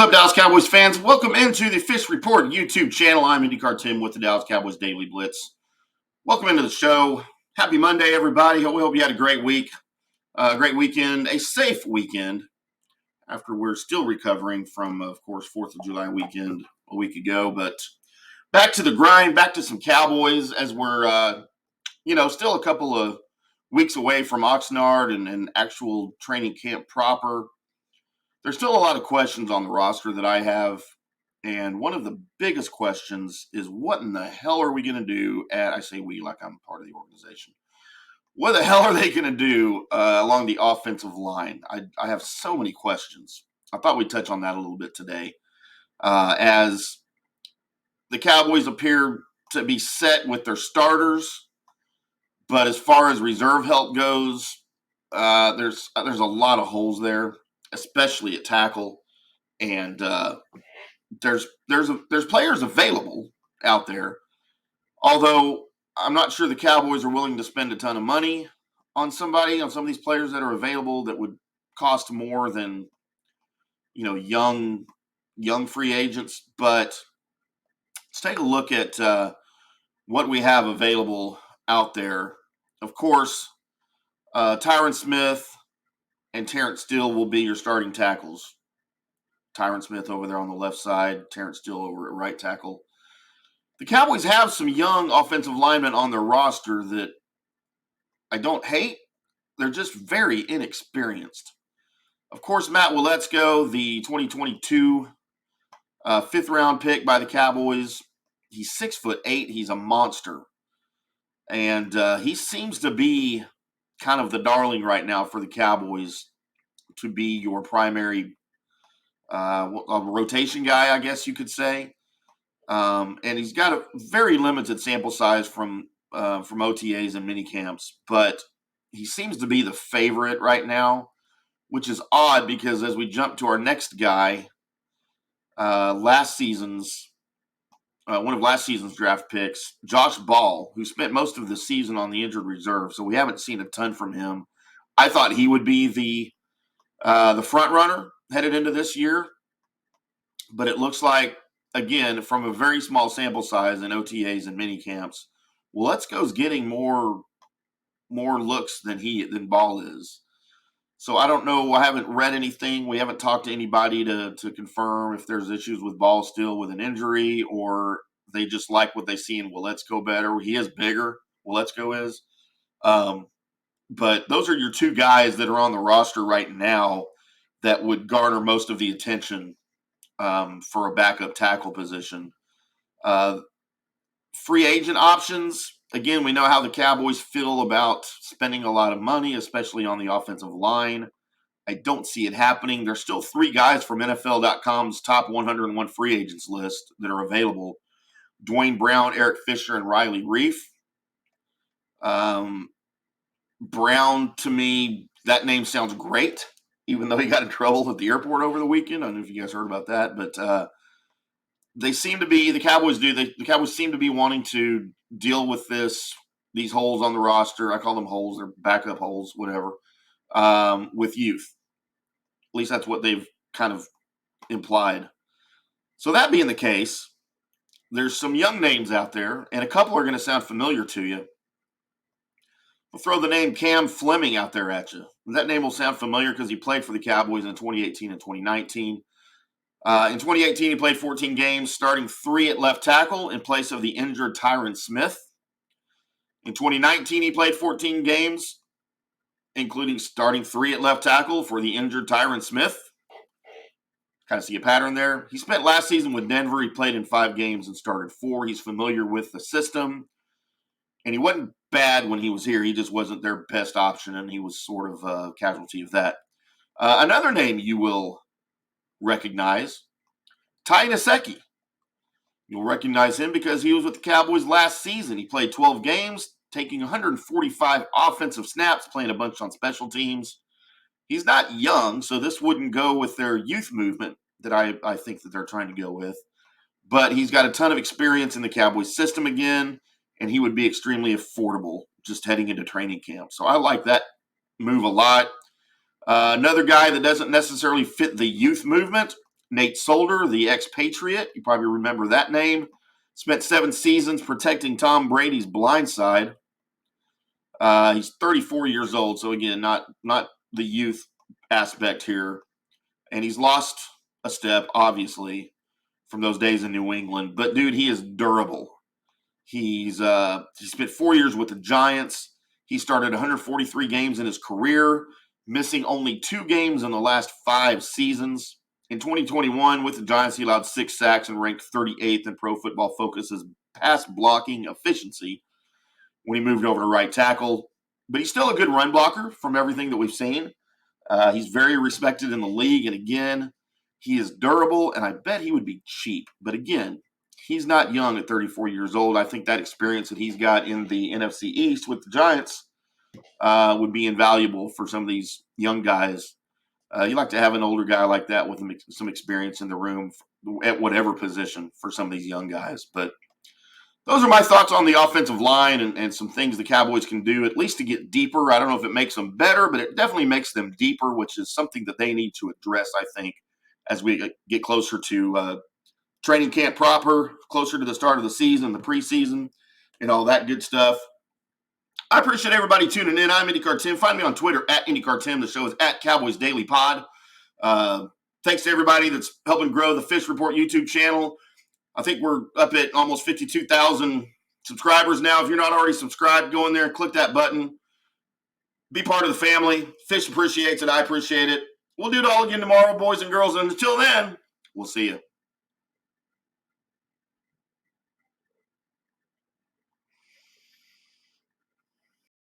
What's up, Dallas Cowboys fans? Welcome into the Fish Report YouTube channel. I'm IndyCar Tim with the Dallas Cowboys Daily Blitz. Welcome into the show. Happy Monday, everybody. We hope you had a great week, a great weekend, a safe weekend after we're still recovering from, of course, 4th of July weekend a week ago. But back to the grind, back to some Cowboys as we're, still a couple of weeks away from Oxnard and actual training camp proper. There's still a lot of questions on the roster that I have, and one of the biggest questions is what in the hell are we going to do I say we like I'm part of the organization. What the hell are they going to do along the offensive line? I have so many questions. I thought we'd touch on that a little bit today as the Cowboys appear to be set with their starters, but as far as reserve help goes, there's a lot of holes there, especially at tackle. And there's players available out there, although I'm not sure the Cowboys are willing to spend a ton of money on some of these players that are available that would cost more than young free agents. But let's take a look at what we have available out there. Of course, Tyron Smith and Terrence Steele will be your starting tackles. Tyron Smith over there on the left side, Terrence Steele over at right tackle. The Cowboys have some young offensive linemen on their roster that I don't hate. They're just very inexperienced. Of course, Matt Waletzko, the 2022 fifth-round pick by the Cowboys, he's 6'8". He's a monster. And he seems to be kind of the darling right now for the Cowboys to be your primary rotation guy, I guess you could say. And he's got a very limited sample size from OTAs and mini camps, but he seems to be the favorite right now, which is odd because as we jump to our next guy, one of last season's draft picks, Josh Ball, who spent most of the season on the injured reserve, so we haven't seen a ton from him. I thought he would be the front runner headed into this year, but it looks like, again, from a very small sample size in OTAs and mini camps, Waletzko's getting more looks than Ball is. So I don't know. I haven't read anything. We haven't talked to anybody to confirm if there's issues with Ball still with an injury, or they just like what they see in Waletzko better. He is bigger. Waletzko is. But those are your two guys that are on the roster right now that would garner most of the attention for a backup tackle position. Free agent options. Again, we know how the Cowboys feel about spending a lot of money, especially on the offensive line. I don't see it happening. There's still three guys from NFL.com's top 101 free agents list that are available. Dwayne Brown, Eric Fisher, and Riley Reif. Brown, to me, that name sounds great, even though he got in trouble at the airport over the weekend. I don't know if you guys heard about that, but they seem to be, the Cowboys seem to be wanting to deal with these holes on the roster. I call them holes, they're backup holes, whatever, with youth. At least that's what they've kind of implied. So that being the case, there's some young names out there, and a couple are going to sound familiar to you. We'll throw the name Cam Fleming out there at you. That name will sound familiar because he played for the Cowboys in 2018 and 2019. In 2018, he played 14 games, starting 3 at left tackle in place of the injured Tyron Smith. In 2019, he played 14 games, including starting 3 at left tackle for the injured Tyron Smith. Kind of see a pattern there. He spent last season with Denver. He played in 5 games and started 4. He's familiar with the system. And he wasn't bad when he was here. He just wasn't their best option, and he was sort of a casualty of that. Another name you will recognize, Ty Nsekhe. You'll recognize him because he was with the Cowboys last season. He played 12 games, taking 145 offensive snaps, playing a bunch on special teams. He's not young, so this wouldn't go with their youth movement that I think that they're trying to go with. But he's got a ton of experience in the Cowboys system again, and he would be extremely affordable just heading into training camp. So I like that move a lot. Another guy that doesn't necessarily fit the youth movement Nate Solder, the expatriate. You probably remember that name. Spent 7 seasons protecting Tom Brady's blind side. He's 34 years old, so again, not the youth aspect here. And he's lost a step, obviously, from those days in New England. But, dude, he is durable. He spent 4 years with the Giants. He started 143 games in his career, missing only 2 games in the last 5 seasons. In 2021, with the Giants, he allowed 6 sacks and ranked 38th in Pro Football Focus's pass blocking efficiency when he moved over to right tackle. But he's still a good run blocker from everything that we've seen. He's very respected in the league. And again, he is durable, and I bet he would be cheap. But again, he's not young at 34 years old. I think that experience that he's got in the NFC East with the Giants would be invaluable for some of these young guys. You like to have an older guy like that with some experience in the room at whatever position for some of these young guys. But those are my thoughts on the offensive line and some things the Cowboys can do, at least to get deeper. I don't know if it makes them better, but it definitely makes them deeper, which is something that they need to address, I think, as we get closer to training camp proper, closer to the start of the season, the preseason, and all that good stuff. I appreciate everybody tuning in. I'm IndyCar Tim. Find me on Twitter at IndyCar Tim. The show is at Cowboys Daily Pod. Thanks to everybody that's helping grow the Fish Report YouTube channel. I think we're up at almost 52,000 subscribers now. If you're not already subscribed, go in there and click that button. Be part of the family. Fish appreciates it. I appreciate it. We'll do it all again tomorrow, boys and girls. And until then, we'll see you.